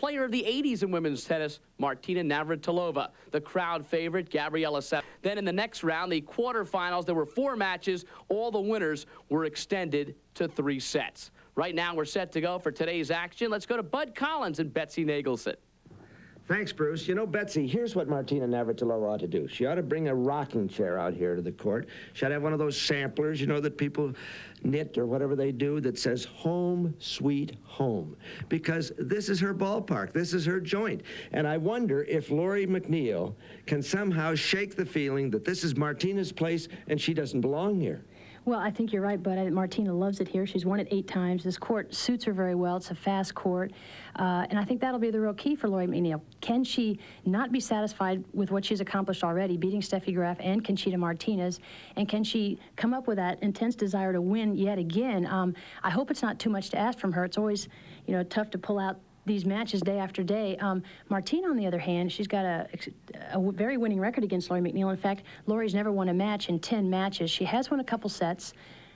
player of the 80s in women's tennis, Martina Navratilova, the crowd favorite, Gabriela Sabatini. Then in the next round, the quarterfinals, there were 4 matches. All the winners were extended to 3 sets. Right now, we're set to go for today's action. Let's go to Bud Collins and Betsy Nagelson. Thanks, Bruce. You know, Betsy, here's what Martina Navratilova ought to do. She ought to bring a rocking chair out here to the court. She ought to have one of those samplers, you know, that people knit or whatever they do that says home sweet home. Because this is her ballpark. This is her joint. And I wonder if Lori McNeil can somehow shake the feeling that this is Martina's place and she doesn't belong here. Well, I think you're right, Bud. Martina loves it here. She's won it 8 times. This court suits her very well. It's a fast court. And I think that'll be the real key for Lori McNeil. Can she not be satisfied with what she's accomplished already, beating Steffi Graf and Conchita Martinez? And can she come up with that intense desire to win yet again? I hope it's not too much to ask from her. It's always, you know, tough to pull out these matches day after day. Martina, on the other hand, she's got a very winning record against Lori McNeil. In fact, Lori's never won a match in 10 matches. She has won a couple sets.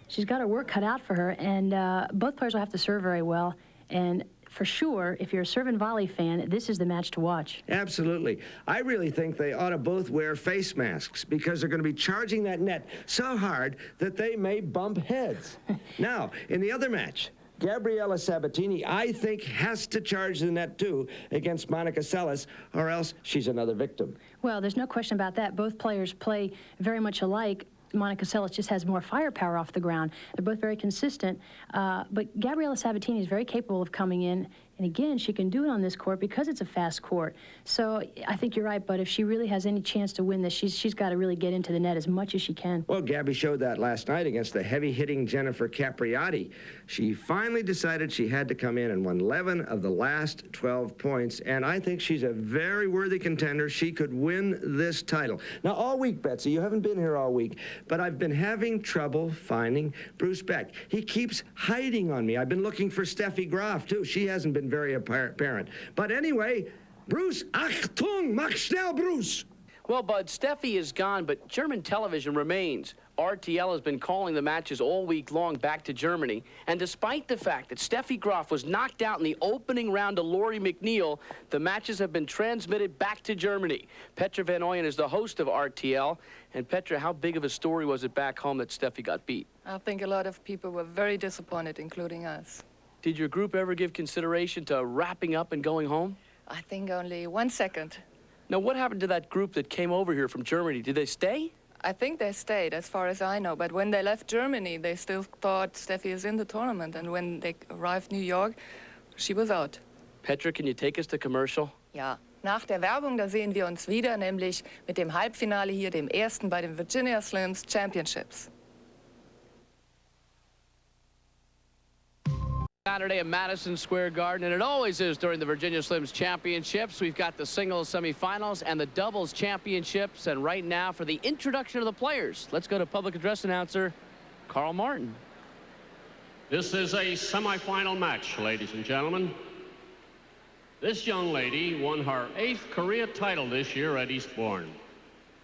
She's got her work cut out for her, and both players will have to serve very well. And for sure, if you're a serve and volley fan, this is the match to watch. Absolutely. I really think they ought to both wear face masks because they're going to be charging that net so hard that they may bump heads. Now, in the other match, Gabriela Sabatini, I think, has to charge the net, too, against Monica Seles, or else she's another victim. Well, there's no question about that. Both players play very much alike. Monica Seles just has more firepower off the ground. They're both very consistent. But Gabriela Sabatini is very capable of coming in. And again, she can do it on this court because it's a fast court. So I think you're right, but if she really has any chance to win this, she's got to really get into the net as much as she can. Well, Gabby showed that last night against the heavy-hitting Jennifer Capriati. She finally decided she had to come in and won 11 of the last 12 points, and I think she's a very worthy contender. She could win this title. Now, all week, Betsy, you haven't been here all week, but I've been having trouble finding Bruce Beck. He keeps hiding on me. I've been looking for Steffi Graf, too. She hasn't been very apparent. But anyway, Bruce, Achtung, mach schnell, Bruce. Well, Bud, Steffi is gone, but German television remains. RTL has been calling the matches all week long back to Germany. And despite the fact that Steffi Graf was knocked out in the opening round to Lori McNeil, the matches have been transmitted back to Germany. Petra Van Ooyen is the host of RTL. And Petra, how big of a story was it back home that Steffi got beat? I think a lot of people were very disappointed, including us. Did your group ever give consideration to wrapping up and going home? I think only 1 second. Now, what happened to that group that came over here from Germany? Did they stay? I think they stayed, as far as I know. But when they left Germany, they still thought Steffi is in the tournament. And when they arrived in New York, she was out. Petra, can you take us to commercial? Ja, nach der Werbung, da sehen wir uns wieder, nämlich mit dem Halbfinale hier, dem ersten bei den Virginia Slims Championships. Saturday at Madison Square Garden, and it always is during the Virginia Slims Championships. We've got the singles semifinals and the doubles championships. And right now, for the introduction of the players, let's go to public address announcer Carl Martin. This is a semifinal match, ladies and gentlemen. This young lady won her 8th career title this year at Eastbourne.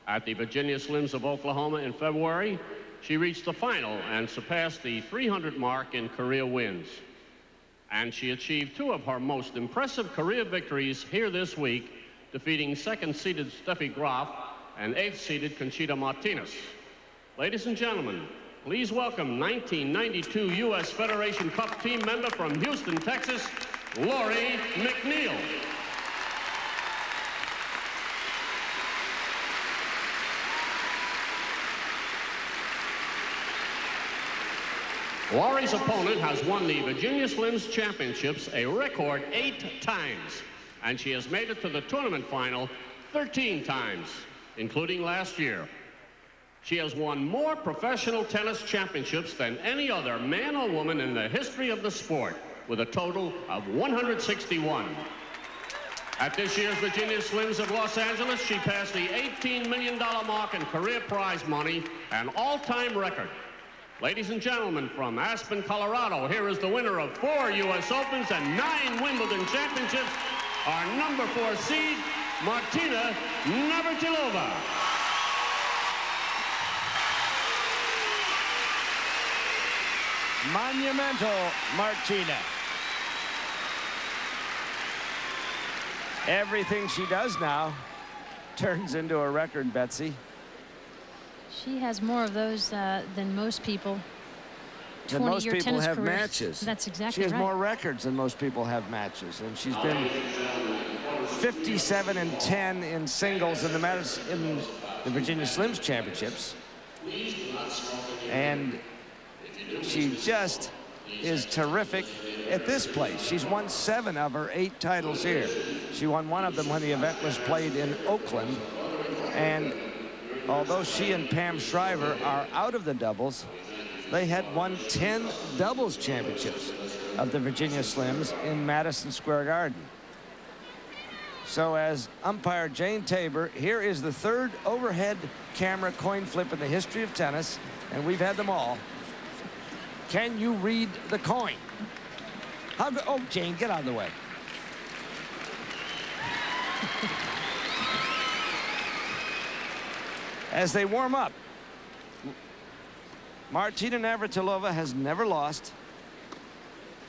At the Virginia Slims of Oklahoma in February, she reached the final and surpassed the 300 mark in career wins. And she achieved 2 of her most impressive career victories here this week, defeating 2nd-seeded Steffi Graf and 8th-seeded Conchita Martinez. Ladies and gentlemen, please welcome 1992 U.S. Federation Cup team member from Houston, Texas, Lori McNeil. Lori's opponent has won the Virginia Slims Championships a record 8 times, and she has made it to the tournament final 13 times, including last year. She has won more professional tennis championships than any other man or woman in the history of the sport, with a total of 161. At this year's Virginia Slims of Los Angeles, she passed the $18 million mark in career prize money, an all-time record. Ladies and gentlemen, from Aspen, Colorado, here is the winner of 4 U.S. Opens and 9 Wimbledon championships, our number 4 seed, Martina Navratilova. Monumental Martina. Everything she does now turns into a record, Betsy. She has more of those than most people. Than most 20-year people tennis have careers. matches. That's exactly She has right. more records than most people have matches, and she's been 57-10 in singles in the Virginia Slims Championships, and she just is terrific at this place. She's won 7 of her 8 titles here. She won 1 of them when the event was played in Oakland, and although she and Pam Shriver are out of the doubles, they had won 10 doubles championships of the Virginia Slims in Madison Square Garden. So as umpire Jane Tabor, here is the 3rd overhead camera coin flip in the history of tennis, and we've had them all. Can you read the coin? Oh, Jane, get out of the way. As they warm up, Martina Navratilova has never lost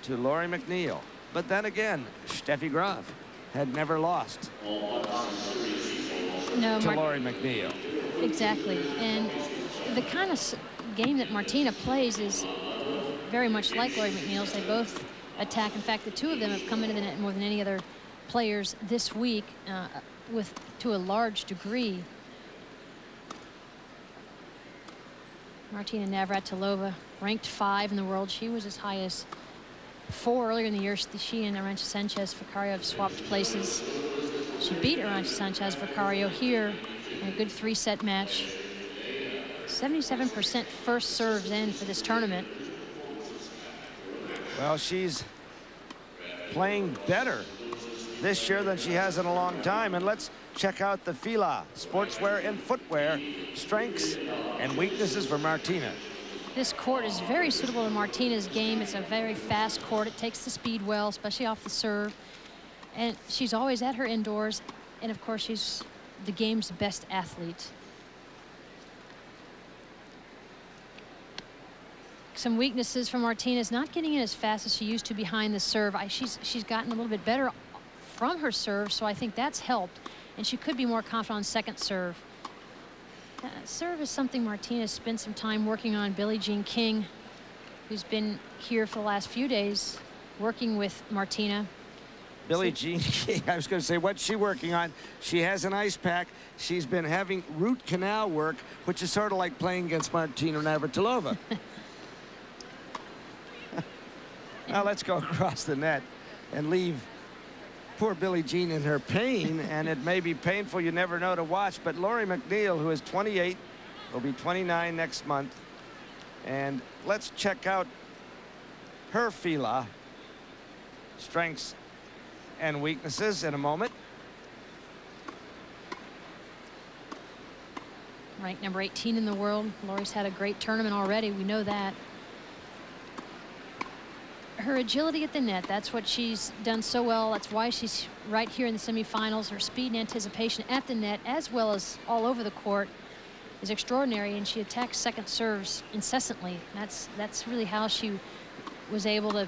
to Lori McNeil. But then again, Steffi Graf had never lost to Lori McNeil. Exactly. And the kind of game that Martina plays is very much like Lori McNeil's. They both attack. In fact, the two of them have come into the net more than any other players this week to a large degree. Martina Navratilova, ranked 5 in the world. She was as high as 4 earlier in the year. She and Arantxa Sanchez-Vicario have swapped places. She beat Arantxa Sanchez-Vicario here in a good 3-set match. 77% first serves in for this tournament. Well, she's playing better this year than she has in a long time. And let's check out the Fila, sportswear and footwear, strengths and weaknesses for Martina. This court is very suitable to Martina's game. It's a very fast court. It takes the speed well, especially off the serve. And she's always at her indoors. And of course, she's the game's best athlete. Some weaknesses for Martina is not getting in as fast as she used to behind the serve. She's gotten a little bit better from her serve, so I think that's helped. And she could be more confident on second serve. Serve is something Martina spent some time working on. Billie Jean King, who's been here for the last few days working with Martina. Billie Jean King, I was going to say, what's she working on? She has an ice pack. She's been having root canal work, which is sort of like playing against Martina Navratilova. Now let's go across the net and leave poor Billie Jean in her pain, and it may be painful, you never know to watch, but Lori McNeil, who is 28, will be 29 next month. And let's check out her Fila, strengths and weaknesses, in a moment. Ranked number 18 in the world. Lori's had a great tournament already. We know that. Her agility at the net, that's what she's done so well. That's why she's right here in the semifinals. Her speed and anticipation at the net, as well as all over the court, is extraordinary, and she attacks second serves incessantly. That's really how she was able to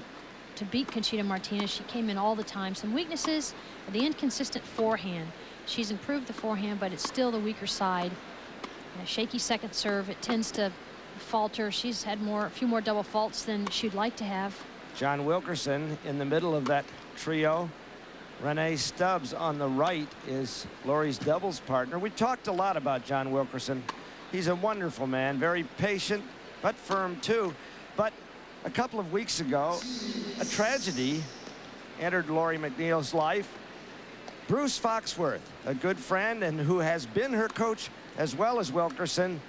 beat Conchita Martinez. She came in all the time. Some weaknesses, the inconsistent forehand. She's improved the forehand, but it's still the weaker side. And a shaky second serve, it tends to falter. She's had a few more double faults than she'd like to have. John Wilkerson in the middle of that trio. Renee Stubbs on the right is Lori's doubles partner. We talked a lot about John Wilkerson. He's a wonderful man, very patient, but firm too. But a couple of weeks ago, a tragedy entered Lori McNeil's life. Bruce Foxworth, a good friend and who has been her coach as well as Wilkerson,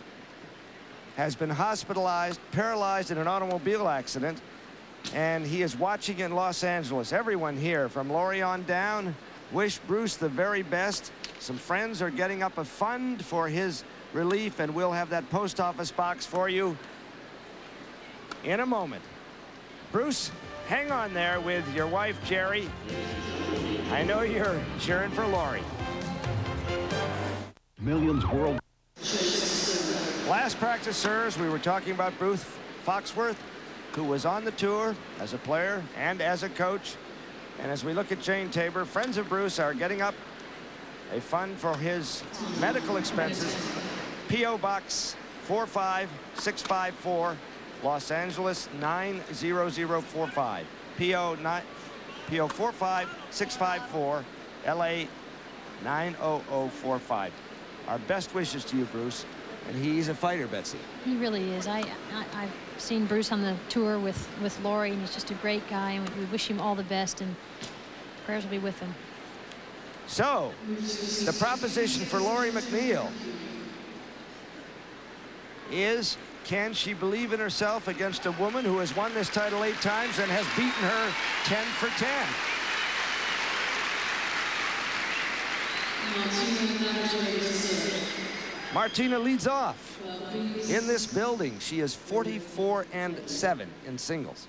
has been hospitalized, paralyzed in an automobile accident. And he is watching in Los Angeles. Everyone here, from Lori on down, wish Bruce the very best. Some friends are getting up a fund for his relief, and we'll have that post office box for you in a moment. Bruce, hang on there with your wife, Jerry. I know you're cheering for Lori. Millions world. Last practice serves, we were talking about Bruce Foxworth, who was on the tour as a player and as a coach. And as we look at Jane Tabor, friends of Bruce are getting up a fund for his medical expenses. P.O. Box 45654, Los Angeles 90045. P.O. 45654, L.A. 90045. Our best wishes to you, Bruce. And he's a fighter, Betsy. He really is. I've seen Bruce on the tour with Lori, and he's just a great guy, and we wish him all the best, and prayers will be with him. So, the proposition for Lori McNeil is, can she believe in herself against a woman who has won this title 8 times and has beaten her 10 for 10? Martina leads off in this building. She is 44-7 in singles.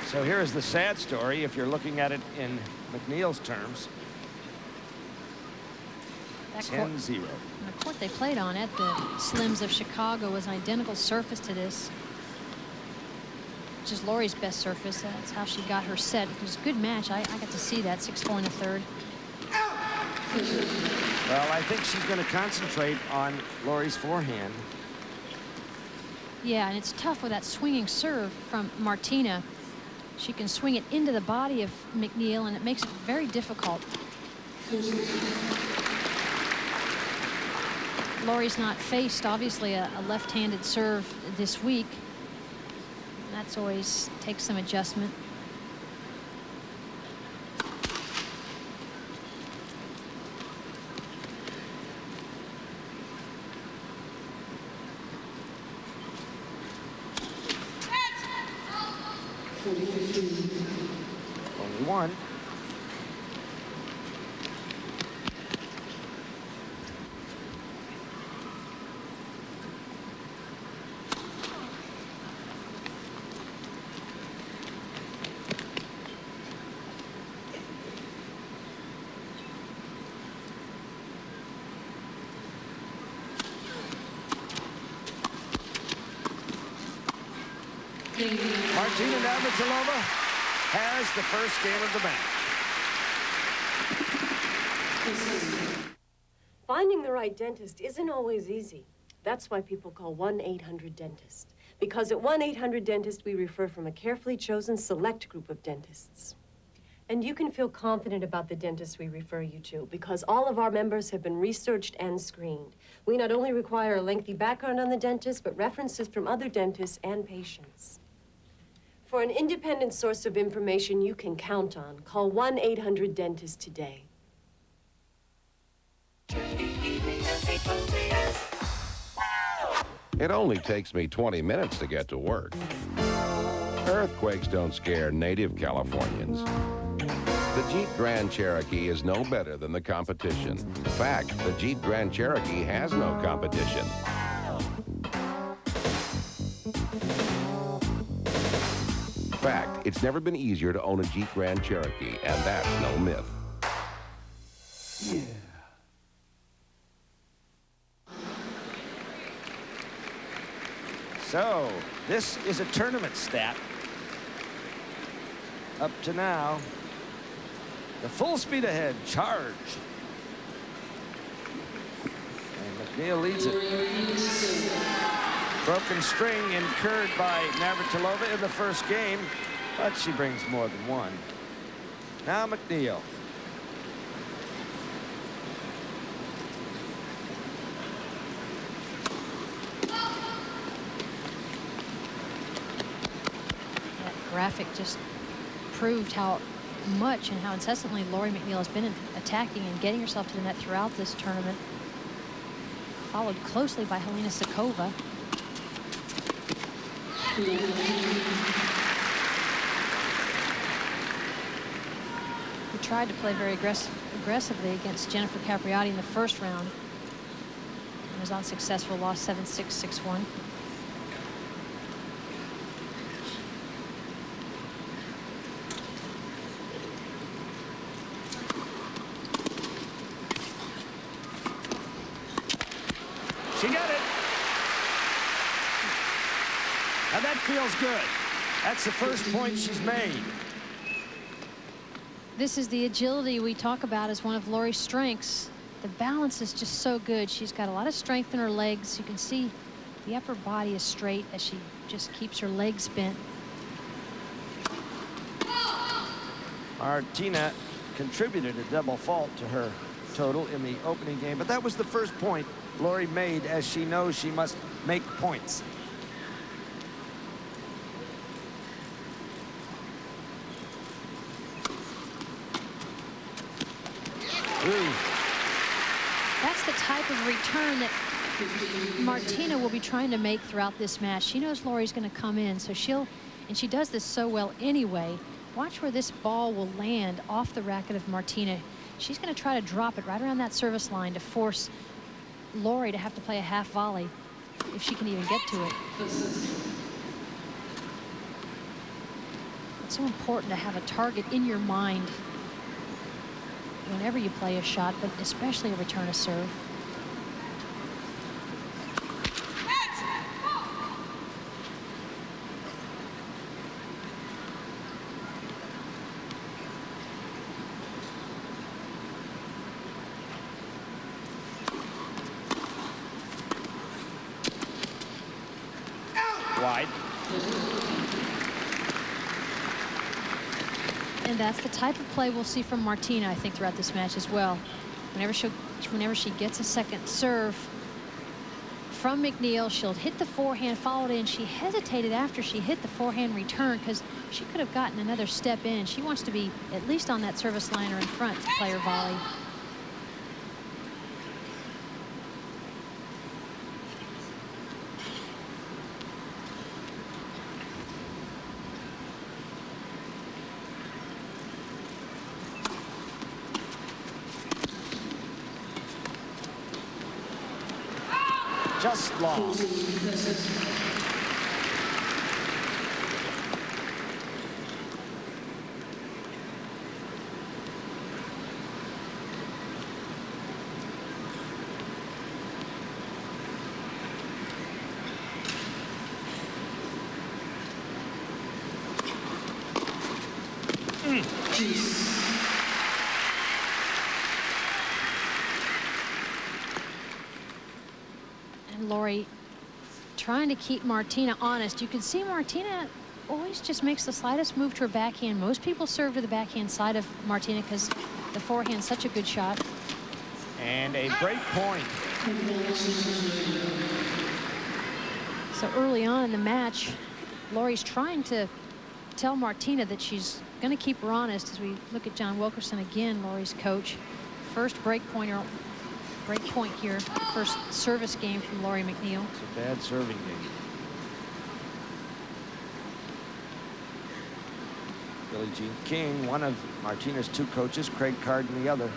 So here is the sad story, if you're looking at it in McNeil's terms. 10-0. The court they played on at the Slims of Chicago was an identical surface to this, which is Lori's best surface. That's how she got her set. It was a good match. I got to see that, 6-4 in the third. Well, I think she's going to concentrate on Lori's forehand. Yeah, and it's tough with that swinging serve from Martina. She can swing it into the body of McNeil, and it makes it very difficult. Lori's not faced, obviously, a left-handed serve this week. That's always takes some adjustment. Only one. Martina Navratilova has the first game of the match. Finding the right dentist isn't always easy. That's why people call 1-800-DENTIST. Because at 1-800-DENTIST, we refer from a carefully chosen select group of dentists. And you can feel confident about the dentist we refer you to, because all of our members have been researched and screened. We not only require a lengthy background on the dentist, but references from other dentists and patients. For an independent source of information you can count on, call 1-800-DENTIST today. It only takes me 20 minutes to get to work. Earthquakes don't scare native Californians. The Jeep Grand Cherokee is no better than the competition. In fact, the Jeep Grand Cherokee has no competition. In fact, it's never been easier to own a Jeep Grand Cherokee, and that's no myth. Yeah. So, this is a tournament stat. Up to now, the full speed ahead charge. And McNeil leads it. Broken string incurred by Navratilova in the first game, but she brings more than one. Now McNeil. That graphic just proved how much and how incessantly Lori McNeil has been attacking and getting herself to the net throughout this tournament. Followed closely by Helena Sukova. She tried to play very aggressively against Jennifer Capriati in the first round. And was unsuccessful, lost 7-6, 6-1. She got it. Now that feels good. That's the first point she's made. This is the agility we talk about as one of Lori's strengths. The balance is just so good. She's got a lot of strength in her legs. You can see the upper body is straight as she just keeps her legs bent. Martina contributed a double fault to her total in the opening game, but that was the first point Lori made, as she knows she must make points. Ooh. That's the type of return that Martina will be trying to make throughout this match. She knows Lori's going to come in, so and she does this so well anyway. Watch where this ball will land off the racket of Martina. She's going to try to drop it right around that service line to force Lori to have to play a half volley if she can even get to it. It's so important to have a target in your mind whenever you play a shot, but especially a return a serve. Wide. And that's the type of play we'll see from Martina, I think, throughout this match as well. Whenever she gets a second serve from McNeil, she'll hit the forehand, followed in. She hesitated after she hit the forehand return because she could have gotten another step in. She wants to be at least on that service line or in front to play her volley. Just long. Lori trying to keep Martina honest. You can see Martina always just makes the slightest move to her backhand. Most people serve to the backhand side of Martina because the forehand's such a good shot. And a break point. So early on in the match, Lori's trying to tell Martina that she's going to keep her honest. As we look at John Wilkerson again, Lori's coach. First break point here. First service game from Lori McNeil. It's a bad serving game. Billie Jean King, one of Martina's two coaches, Craig Carden the other.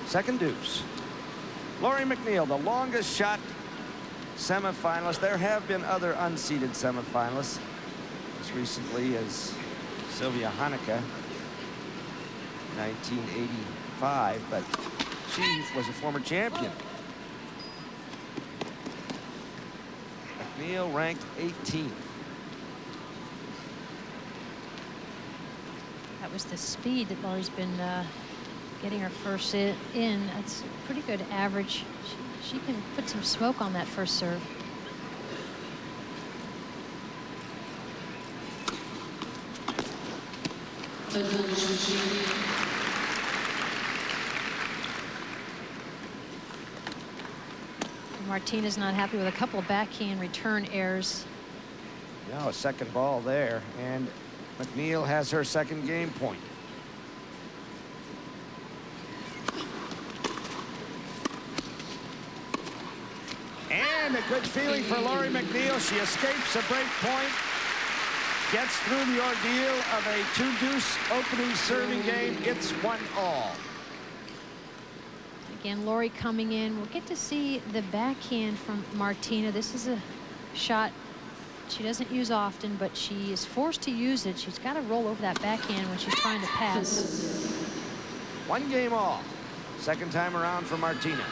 Second deuce. Lori McNeil, the longest shot semifinalist. There have been other unseeded semifinalists as recently as Sylvia Hanukkah, 1985, but she was a former champion. McNeil ranked 18th. That was the speed that Lori's been getting her first in. That's a pretty good average. She can put some smoke on that first serve. Martina's not happy with a couple of backhand return errors. Now a second ball there, and McNeil has her second game point. and a good feeling for Lori McNeil. She escapes a break point, gets through the ordeal of a 2-deuce opening serving game. It's 1-all. Again, Lori coming in. We'll get to see the backhand from Martina. This is a shot she doesn't use often, but she is forced to use it. She's got to roll over that backhand when she's trying to pass. 1 game all. Second time around for Martina.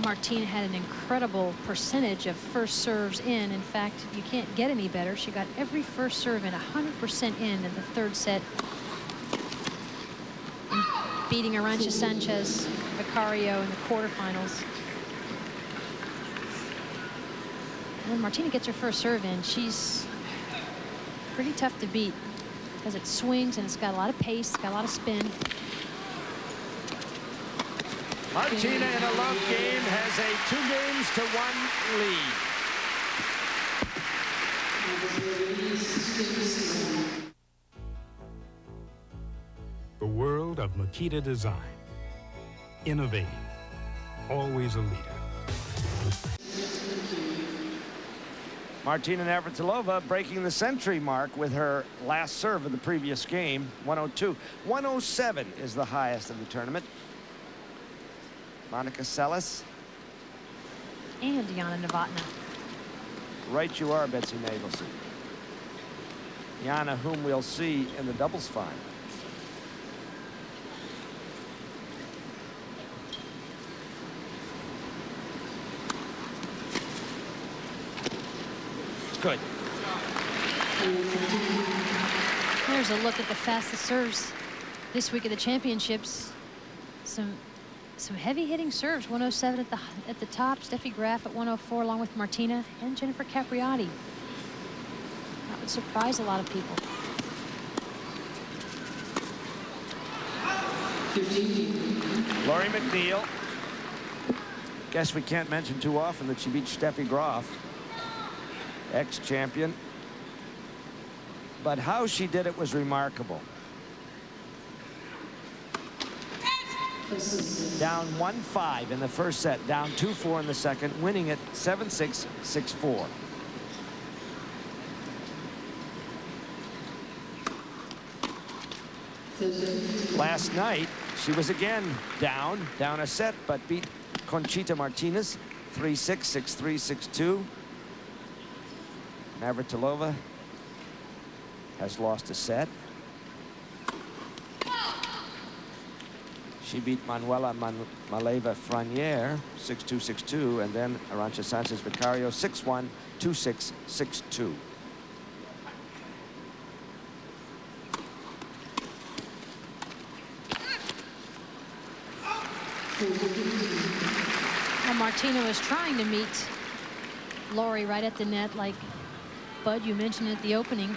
Martina had an incredible percentage of first serves in. In fact, you can't get any better. She got every first serve in 100% in the third set, beating Arantxa Sanchez Vicario in the quarterfinals. And when Martina gets her first serve in, she's pretty tough to beat because it swings and it's got a lot of pace, it's got a lot of spin. Martina in a love game has a 2-1 lead. The world of Makita design. Innovating. Always a leader. Martina Navratilova breaking the century mark with her last serve of the previous game, 102. 107 is the highest of the tournament. Monica Seles. And Yana Novotná. Right you are, Betsy Nagelson. Yana, whom we'll see in the doubles final. Good. There's a look at the fastest serves this week of the championships. Some heavy hitting serves. 107 at the top. Steffi Graf at 104 along with Martina and Jennifer Capriati. That would surprise a lot of people. Lori McNeil. Guess we can't mention too often that she beat Steffi Graf, ex-champion. But how she did it was remarkable. Down 1-5 in the first set, down 2-4 in the second, winning it 7-6, 6-4. Last night, she was again down a set, but beat Conchita Martinez 3-6, 6-3, 6-2. Navratilova has lost a set. She beat Manuela Maleva Franier 6-2, 6-2, and then Arantxa Sanchez Vicario 6-1, 2-6, 6-2. Well, Martina was trying to meet Lori right at the net, like Bud, you mentioned at the opening.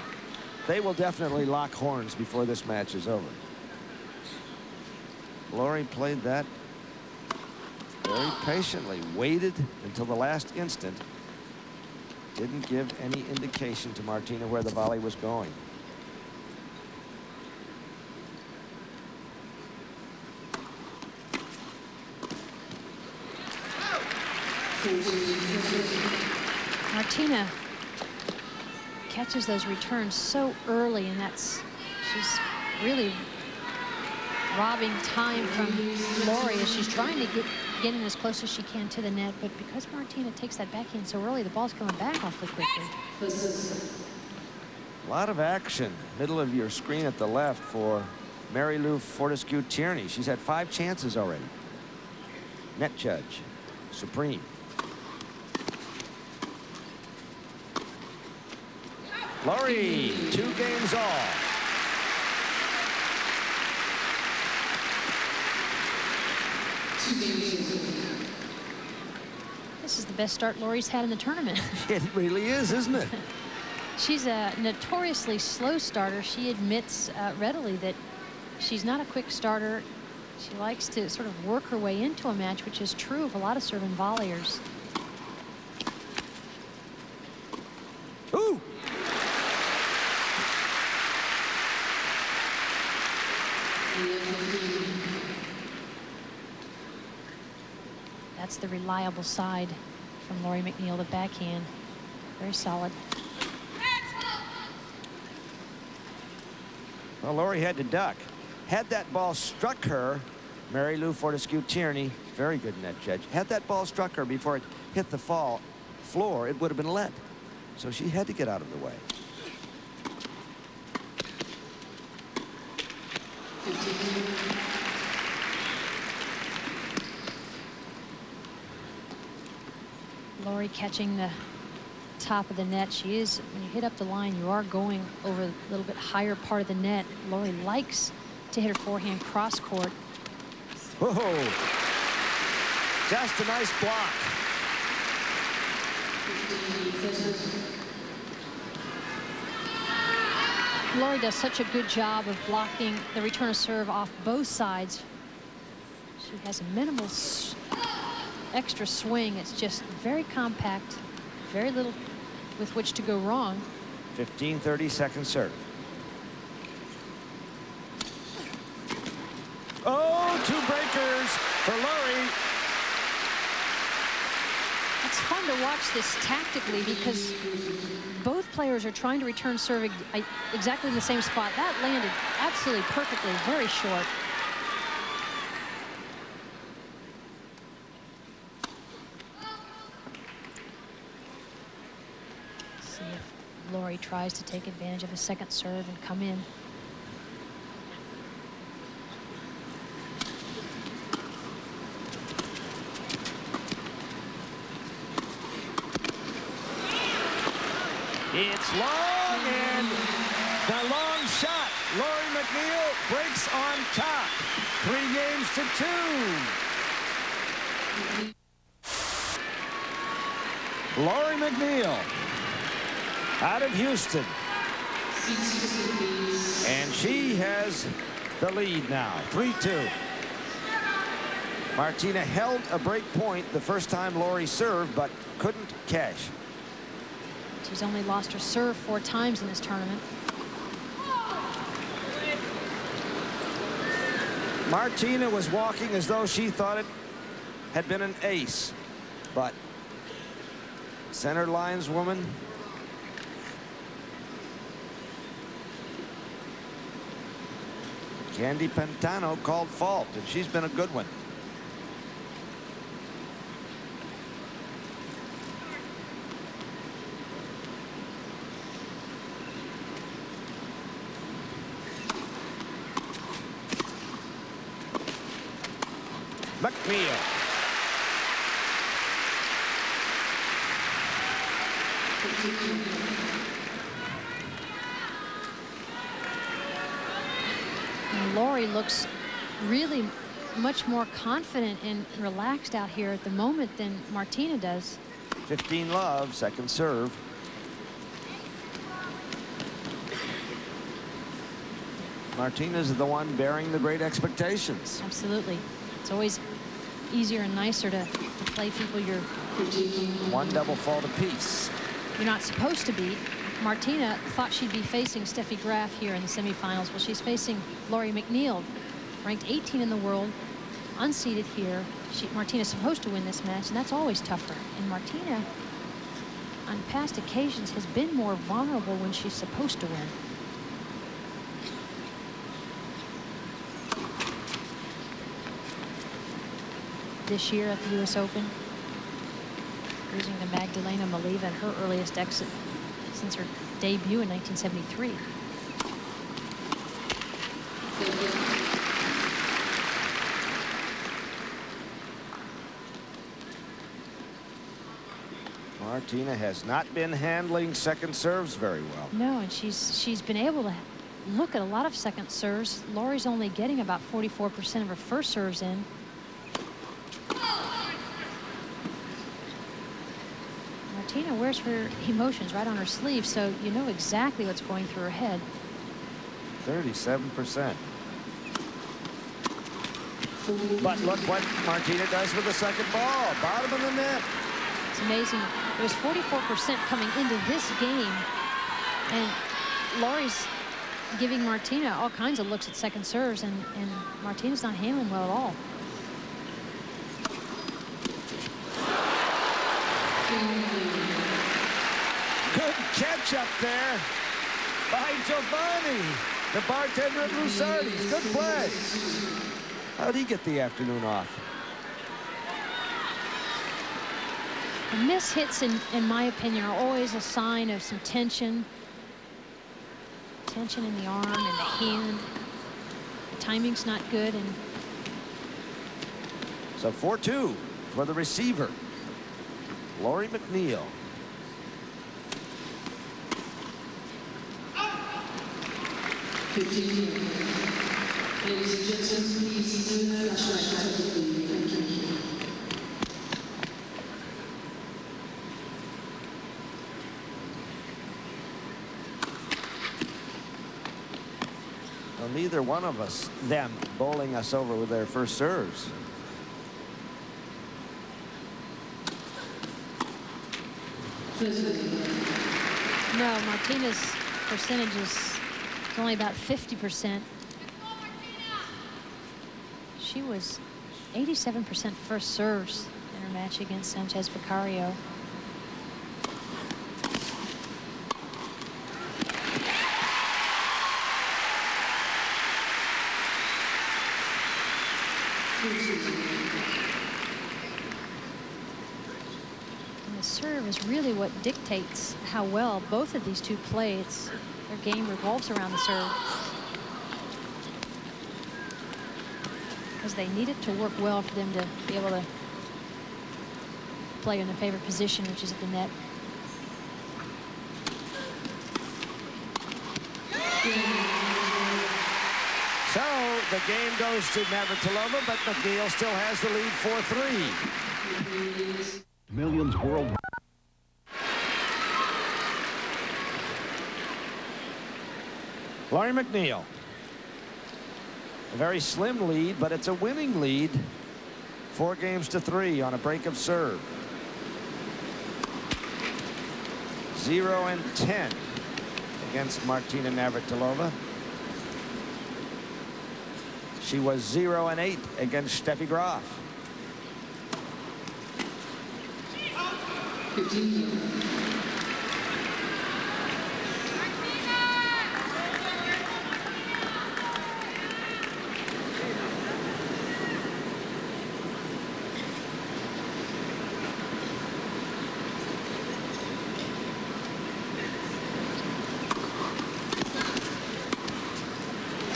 They will definitely lock horns before this match is over. Lori played that very patiently, waited until the last instant, didn't give any indication to Martina where the volley was going. Martina catches those returns so early, and she's really robbing time from Lori as she's trying to get in as close as she can to the net. But because Martina takes that backhand so early, the ball's coming back awfully quickly. A lot of action, middle of your screen at the left for Mary Lou Fortescue Tierney. She's had 5 chances already. Net judge, Supreme. Lori, 2 games all. This is the best start Lori's had in the tournament. It really is, isn't it? She's a notoriously slow starter. She admits readily that she's not a quick starter. She likes to sort of work her way into a match, which is true of a lot of serve and volleyers. Ooh! That's the reliable side from Lori McNeil, the backhand. Very solid. Well, Lori had to duck. Had that ball struck her, Mary Lou Fortescue-Tierney, very good net judge, had that ball struck her before it hit the floor, it would have been let. So she had to get out of the way. Lori catching the top of the net. She is, when you hit up the line, you are going over a little bit higher part of the net. Lori likes to hit her forehand cross court. Whoa! Just a nice block. Lori does such a good job of blocking the return of serve off both sides. She has a minimal extra swing. It's just very compact, very little with which to go wrong. 15-30 second serve. Oh, two breakers for Lori. It's fun to watch this tactically because both players are trying to return serve exactly in the same spot. That landed absolutely perfectly, very short. See if Lori tries to take advantage of a second serve and come in. It's long, and the long shot. Lori McNeil breaks on top. 3 games to 2. Lori McNeil out of Houston. And she has the lead now, 3-2. Martina held a break point the first time Lori served, but couldn't cash. She's only lost her serve 4 times in this tournament. Martina was walking as though she thought it had been an ace, but center lines woman. Candy Pantano called fault, and she's been a good one. McNeil. And Lori looks really much more confident and relaxed out here at the moment than Martina does. 15 love, second serve. Martina's the one bearing the great expectations. Absolutely. It's always easier and nicer to play people you're 1 double fault apiece. you're not supposed to beat. Martina thought she'd be facing Steffi Graf here in the semifinals. Well, she's facing Lori McNeil, ranked 18 in the world, unseeded here. Martina's supposed to win this match, and that's always tougher. And Martina, on past occasions, has been more vulnerable when she's supposed to win. This year at the U.S. Open, losing to Magdalena Maliva in her earliest exit since her debut in 1973. Martina has not been handling second serves very well. No, and she's been able to look at a lot of second serves. Lori's only getting about 44% of her first serves in. Martina wears her emotions right on her sleeve, so you know exactly what's going through her head. 37%. But look what Martina does with the second ball. Bottom of the net. It's amazing. It was 44% coming into this game, and Lori's giving Martina all kinds of looks at second serves, and Martina's not handling well at all. Good catch up there by Giovanni, the bartender at Lusardi's. Good play. How'd he get the afternoon off? The miss hits, in my opinion, are always a sign of some tension. Tension in the arm and the hand. The timing's not good. And so 4-2 for the receiver, Lori McNeil. Well, neither one of them bowling us over with their first serves. no, Martina's percentage is only about 50%. She was 87% first serves in her match against Sanchez Vicario. And the serve is really what dictates how well both of these two play. Their game revolves around the serve. Because they need it to work well for them to be able to play in their favorite position, which is at the net. So the game goes to Navratilova, but McNeil still has the lead 4-3. Millions worldwide. Lori McNeil. A very slim lead, but it's a winning lead. 4-3 on a break of serve. 0-10 against Martina Navratilova. She was 0-8 against Steffi Graf.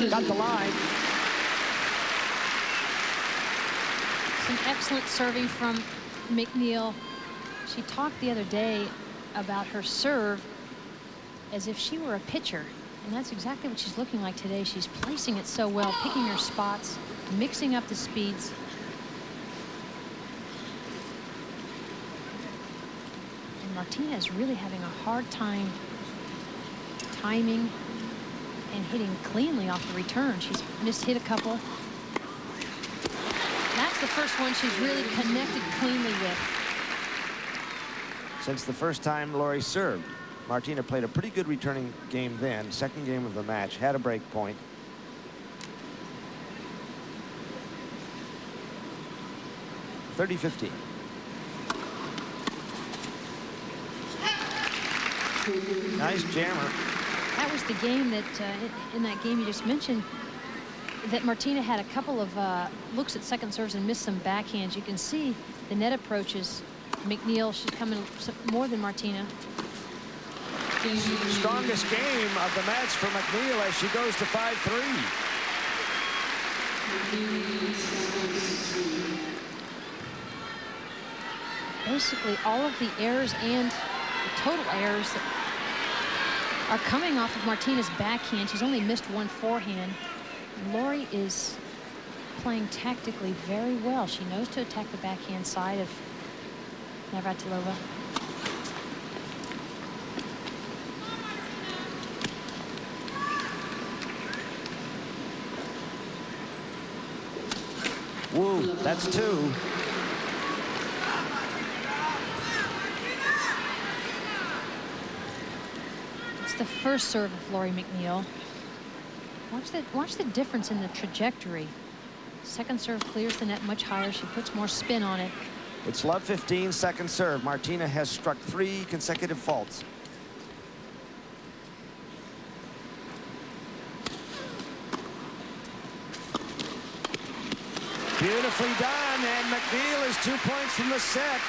Got the line. Some excellent serving from McNeil. She talked the other day about her serve as if she were a pitcher, and that's exactly what she's looking like today. She's placing it so well, picking her spots, mixing up the speeds. And Martina is really having a hard time timing and hitting cleanly off the return. She's missed hit a couple. That's the first one she's really connected cleanly with. Since the first time Lori served, Martina played a pretty good returning game then. Second game of the match, had a break point. (30-15). Nice jammer. That was the game that, in that game you just mentioned, that Martina had a couple of looks at second serves and missed some backhands. You can see the net approaches. McNeil, she's coming more than Martina. Strongest game of the match for McNeil as she goes to 5-3. Basically, all of the errors and the total errors that are coming off of Martina's backhand. She's only missed one forehand. Lori is playing tactically very well. She knows to attack the backhand side of Navratilova. Woo, that's 2. It's the first serve of Lori McNeil. Watch the difference in the trajectory. Second serve clears the net much higher. She puts more spin on it. It's love 15, second serve. Martina has struck 3 consecutive faults. Beautifully done, and McNeil is 2 points from the set.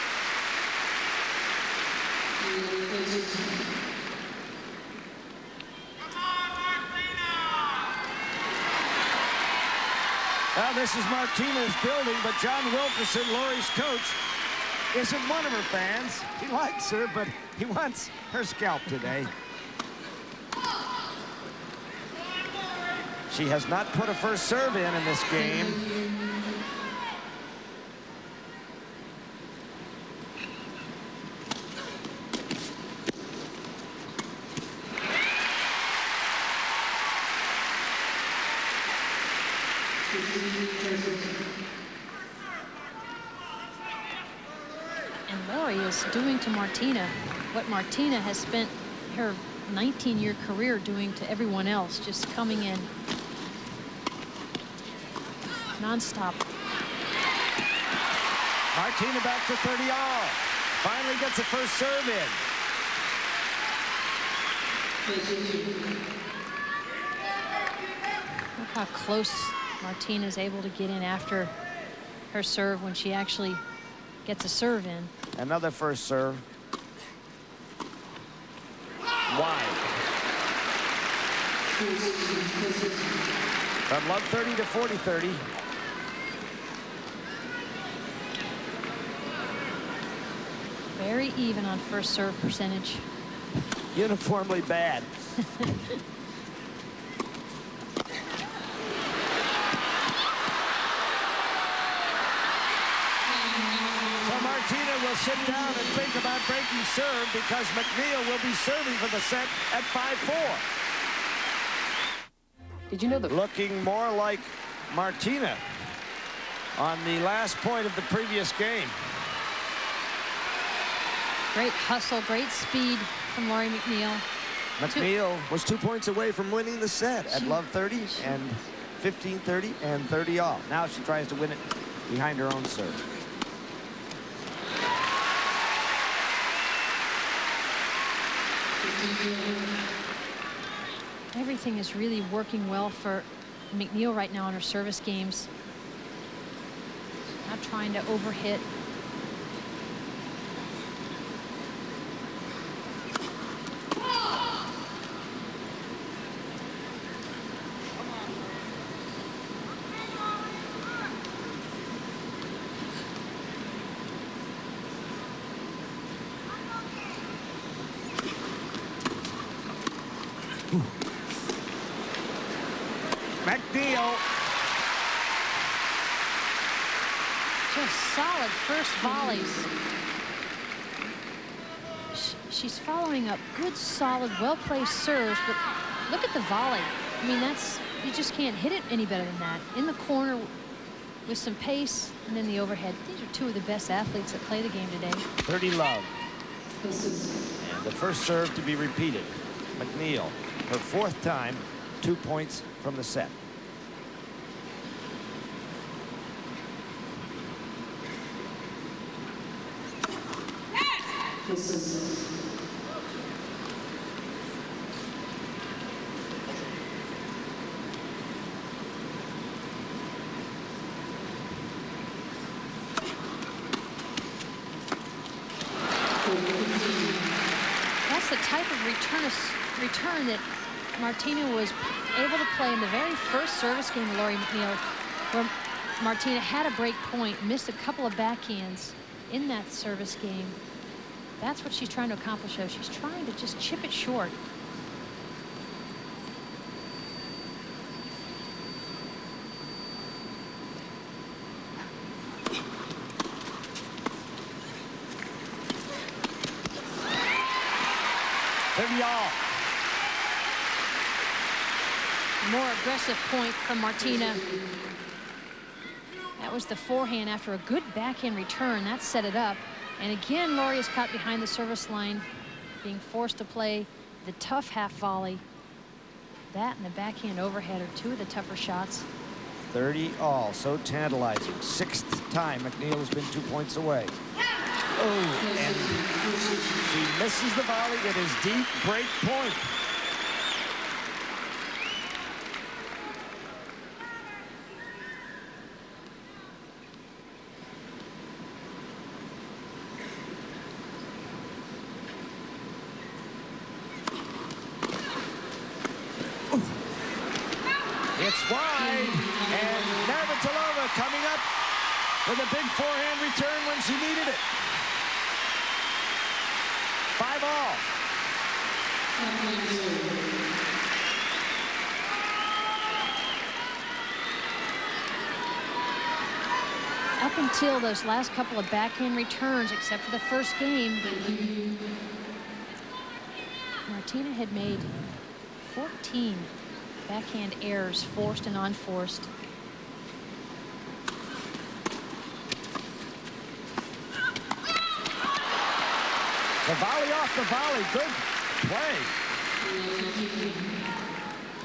Well, this is Martina's building, but John Wilkerson, Lori's coach, isn't one of her fans. He likes her, but he wants her scalp today. She has not put a first serve in this game. And Lori is doing to Martina what Martina has spent her 19-year career doing to everyone else, just coming in nonstop. Martina back to 30 all. Finally gets a first serve in. Look how close Martina is able to get in after her serve when she actually gets a serve in. Another first serve. Wide. From love 30 to 40-30. Very even on first serve percentage. Uniformly bad. Martina will sit down and think about breaking serve because McNeil will be serving for the set at 5-4. Did you know that? Looking more like Martina on the last point of the previous game. Great hustle, great speed from Lori McNeil. McNeil was 2 points away from winning the set at love 30 and 15-30 and 30 all. Now she tries to win it behind her own serve. Everything is really working well for McNeil right now in her service games. Not trying to overhit. McNeil. Just solid first volleys. She's following up good, solid, well-placed serves, but look at the volley. I mean, you just can't hit it any better than that. In the corner with some pace, and then the overhead. These are two of the best athletes that play the game today. 30 love. And the first serve to be repeated. McNeil, her 4th time, 2 points from the set. That's the type of return that Martina was able to play in the very first service game of Lori McNeil, where Martina had a break point, missed a couple of backhands in that service game. That's what she's trying to accomplish, though. She's trying to just chip it short. More aggressive point from Martina. That was the forehand after a good backhand return. That set it up. And again, Laurie is caught behind the service line, being forced to play the tough half volley. That and the backhand overhead are two of the tougher shots. 30 all, so tantalizing. 6th time McNeil has been 2 points away. Oh, and she misses the volley. It is deep, break point. It's wide, and Navratilova coming up with a big forehand return when she needed it. 5 all. Up until those last couple of backhand returns, except for the first game, Martina had made 14 backhand errors, forced and unforced. The volley off the volley, good play.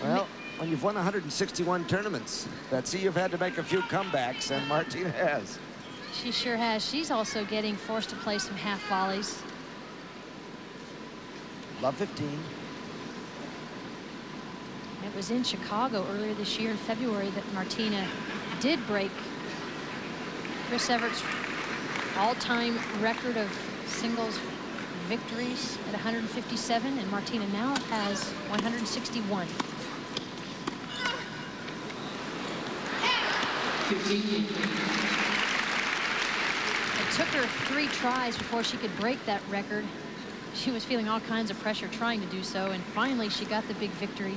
Well, when you've won 161 tournaments, Betsy, you've had to make a few comebacks, and Martina has. She sure has. She's also getting forced to play some half volleys. Love 15. It was in Chicago earlier this year in February that Martina did break Chris Everett's all-time record of singles victories at 157, and Martina now has 161. It took her 3 tries before she could break that record. She was feeling all kinds of pressure trying to do so, and finally she got the big victory,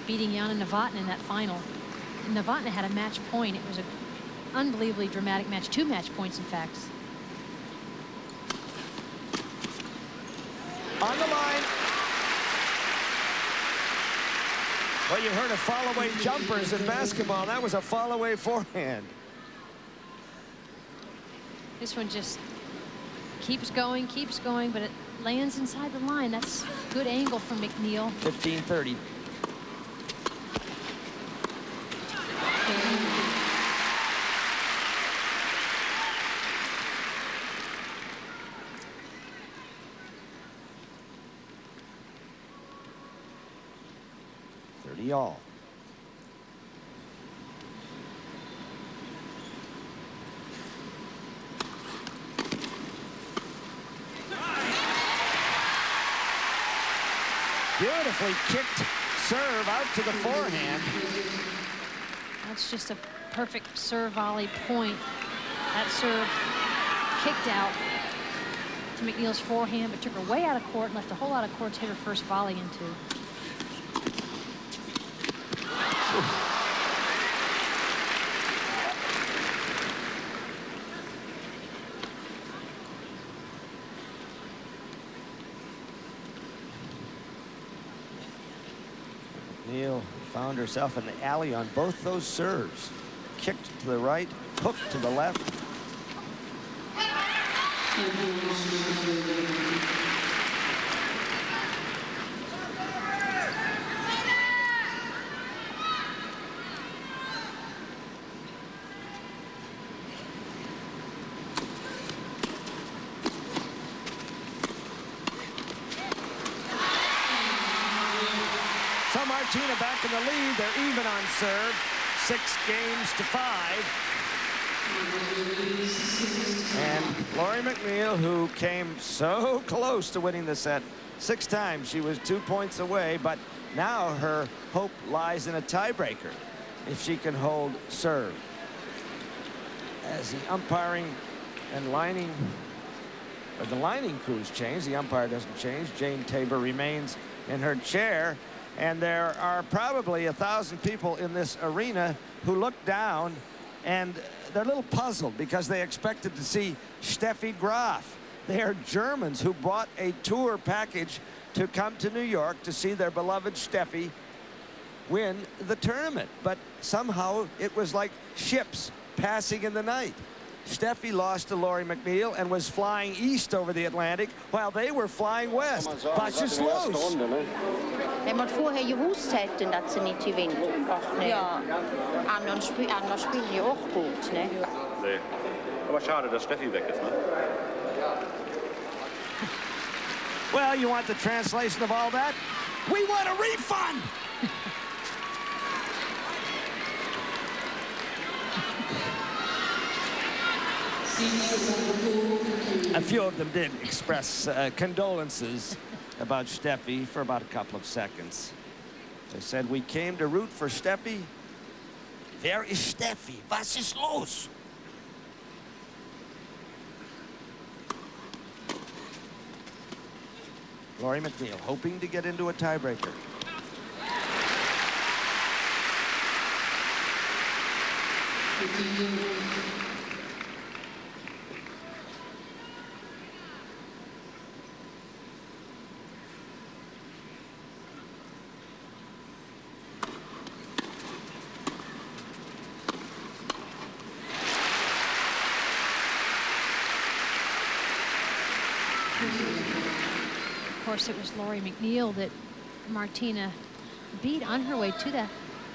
beating Jana Novotná in that final. And Novotná had a match point. It was an unbelievably dramatic match, 2 match points, in fact. On the line. Well, you heard of fall-away jumpers in basketball. That was a fall-away forehand. This one just keeps going, but it lands inside the line. That's good angle from McNeil. 15-30. All. Beautifully kicked serve out to the forehand. That's just a perfect serve volley point. That serve kicked out to McNeil's forehand, but took her way out of court and left a whole lot of court to hit her first volley into. McNeil found herself in the alley on both those serves. Kicked to the right, hooked to the left. So Martina back in the lead. They're even on serve. 6 games to 5. And Laurie McNeil, who came so close to winning the set 6 times. She was 2 points away, but now her hope lies in a tiebreaker if she can hold serve. As the umpiring and lining, or the lining crews change, the umpire doesn't change. Jane Tabor remains in her chair. And there are probably 1,000 people in this arena who look down and they're a little puzzled because they expected to see Steffi Graf. They are Germans who bought a tour package to come to New York to see their beloved Steffi win the tournament. But somehow it was like ships passing in the night. Steffi lost to Lori McNeil and was flying east over the Atlantic while they were flying west. Was ist los? Wenn man vorher gewusst hätten, dass sie nicht gewinnt. Ach nee. Ja. Anderen spielen ja auch gut, ne? Nee. Aber schade, dass Steffi weg ist, ne? Well, you want the translation of all that? We want a refund! A few of them did express condolences about Steffi for about a couple of seconds. They said, we came to root for Steffi. Where is Steffi? Was ist los? Lori McNeil hoping to get into a tiebreaker. Of course, it was Lori McNeil that Martina beat on her way to that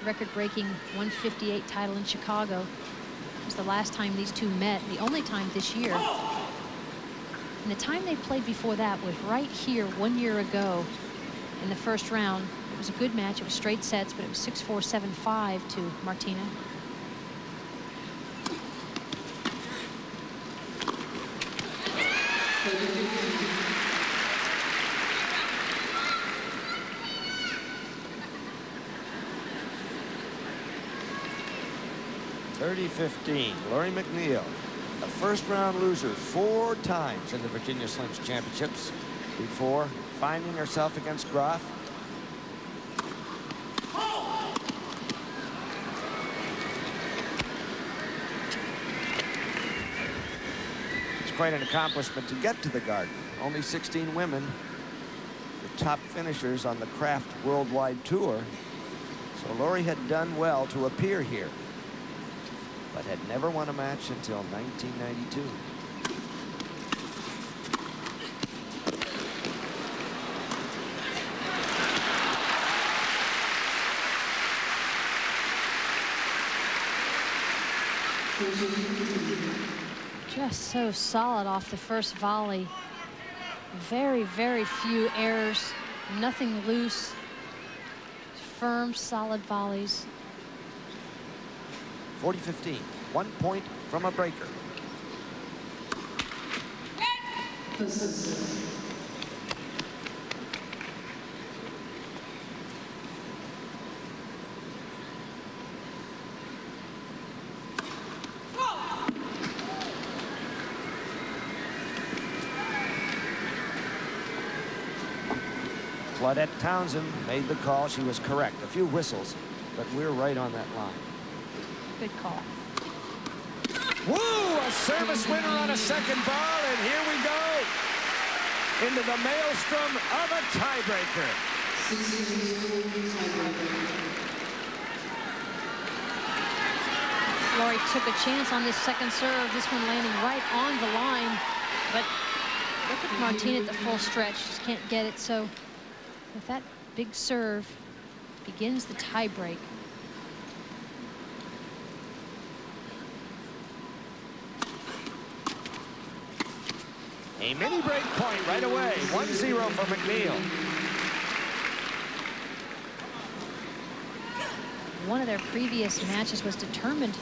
record-breaking 158 title in Chicago. It was the last time these two met, the only time this year. And the time they played before that was right here 1 year ago in the first round. It was a good match. It was straight sets, but it was 6-4, 7-5 to Martina. Lori McNeil, a first-round loser 4 times in the Virginia Slims Championships before finding herself against Graf. It's quite an accomplishment to get to the Garden. Only 16 women, the top finishers on the Kraft Worldwide Tour. So Lori had done well to appear here, but had never won a match until 1992. Just so solid off the first volley. Very, very few errors, nothing loose. Firm, solid volleys. 40-15, 1 point from a breaker. Claudette Townsend made the call. She was correct. A few whistles, but we're right on that line. Good call. Woo! A service winner on a second ball, and here we go into the maelstrom of a tiebreaker. Lori took a chance on this second serve, this one landing right on the line, but look at Martina at the full stretch, just can't get it. So with that big serve begins the tiebreak. A mini break point right away. 1-0 for McNeil. One of their previous matches was determined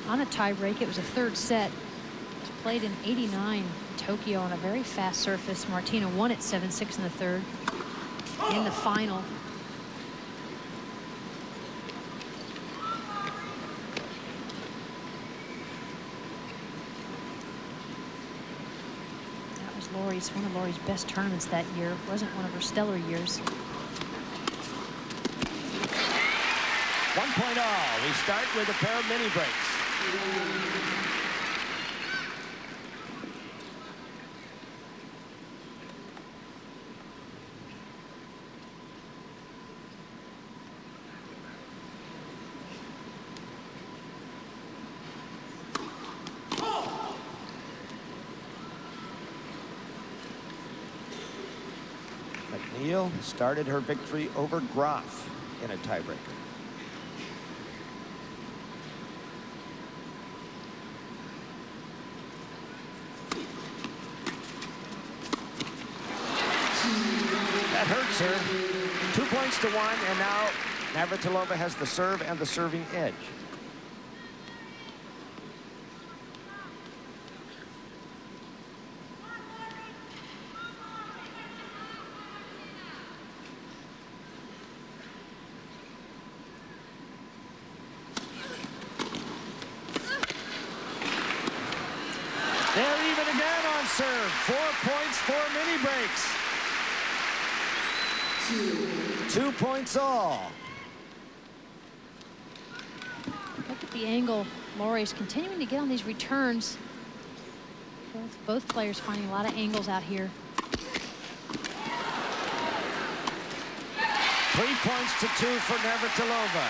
on a tiebreak. It was a third set. It was played in '89 in Tokyo on a very fast surface. Martina won it 7-6 in the third. In the final, Lori's, one of Lori's best tournaments that year. It wasn't one of her stellar years. 1 point all. We start with a pair of mini breaks. McNeil started her victory over Graf in a tiebreaker. That hurts her. 2 points to 1, and now Navratilova has the serve and the serving edge. They're even again on serve. 4 points, 4 mini breaks. 2 points all. Look at the angle. Laurie's continuing to get on these returns. Both players finding a lot of angles out here. 3 points to 2 for Navratilova.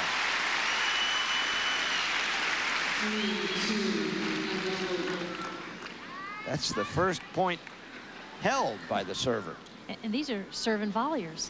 That's the first point held by the server. And these are serve and volleyers.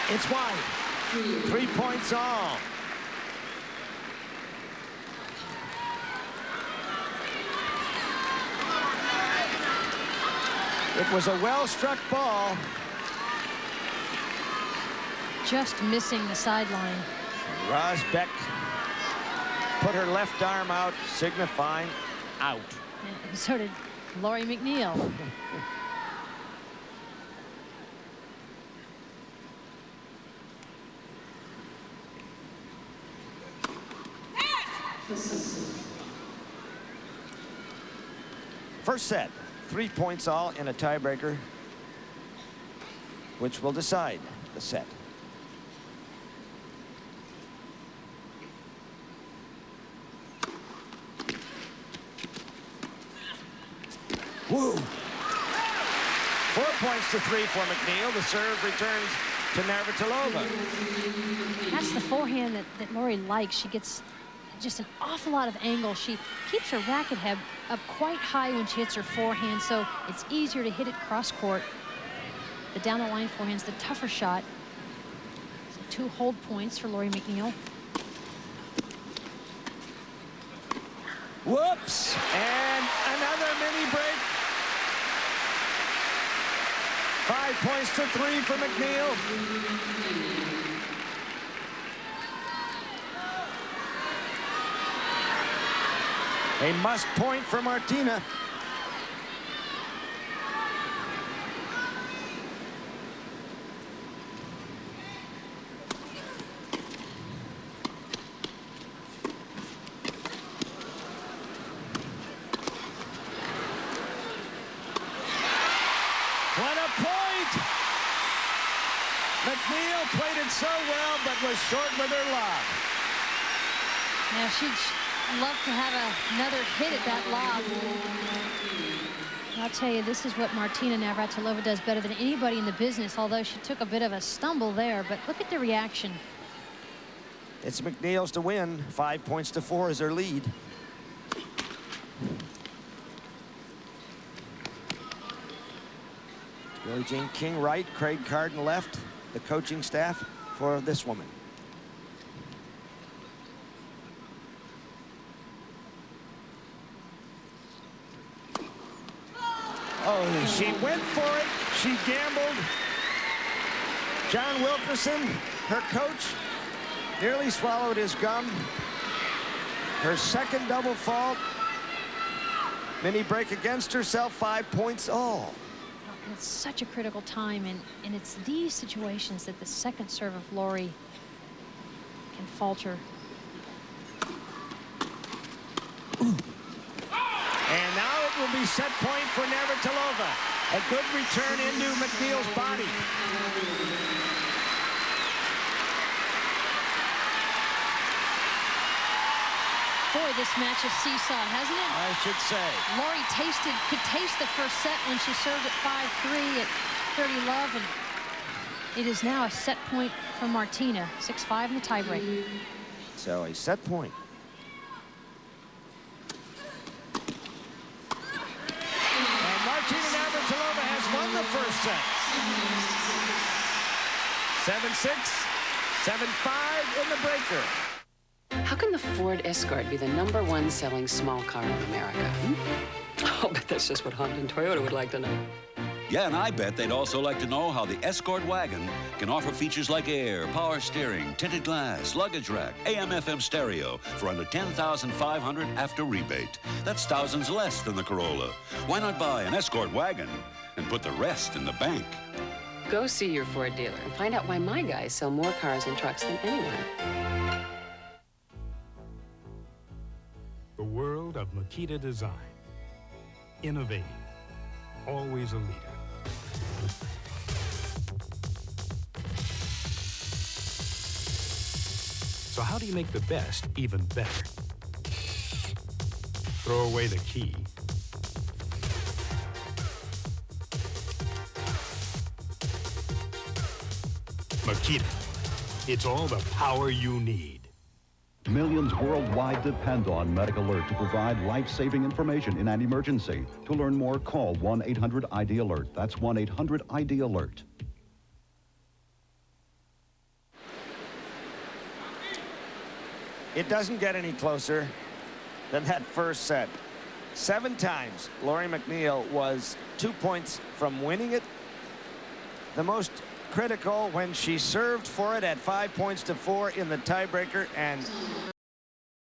It's wide. 3 points all. It was a well-struck ball. Just missing the sideline. Rosbeck put her left arm out, signifying out. And so did Laurie McNeil. First set, 3 points all in a tiebreaker, which will decide the set. Woo! 4 points to 3 for McNeil. The serve returns to Navratilova. That's the forehand that Laurie likes. She gets just an awful lot of angle. She keeps her racket head up quite high when she hits her forehand, so it's easier to hit it cross court. The down the line forehand's the tougher shot. So 2 hold points for Laurie McNeil. Whoops! And another mini break. 5 points to 3 for McNeil. A must point for Martina. What a point! McNeil played it so well, but was short with her lob. Now she'd love to have another hit at that lob. I'll tell you, this is what Martina Navratilova does better than anybody in the business, although she took a bit of a stumble there, but look at the reaction. It's McNeil's to win. 5 points to 4 is her lead. Billie Jean King right, Craig Carden left, the coaching staff for this woman. Oh, she went for it. She gambled. John Wilkerson, her coach, nearly swallowed his gum. Her second double fault. Mini break against herself, 5 points all. And it's such a critical time, and it's these situations that the second serve of Lori can falter. And now it will be set point for Navratilova. A good return into McNeil's body. Boy, this match is seesaw, hasn't it? I should say. Lori could taste the first set when she served at 5-3 at 30 love, and it is now a set point for Martina, 6-5 in the tiebreak. So a set point. And Martina Navratilova has won the first set. 7-6, 7-5 in the breaker. How can the Ford Escort be the #1 selling small car in America? Oh, but that's just what Honda and Toyota would like to know. Yeah, and I bet they'd also like to know how the Escort wagon can offer features like air, power steering, tinted glass, luggage rack, AM/FM stereo for under $10,500 after rebate. That's thousands less than the Corolla. Why not buy an Escort wagon and put the rest in the bank? Go see your Ford dealer and find out why my guys sell more cars and trucks than anyone. The world of Makita design. Innovating. Always a leader. So how do you make the best even better? Throw away the key. Makita. It's all the power you need. Millions worldwide depend on MedicAlert to provide life-saving information in an emergency. To learn more, call 1-800-ID-ALERT. That's 1-800-ID-ALERT. It doesn't get any closer than that first set. 7 times Lori McNeil was 2 points from winning it. The most critical when she served for it at 5 points to 4 in the tiebreaker, and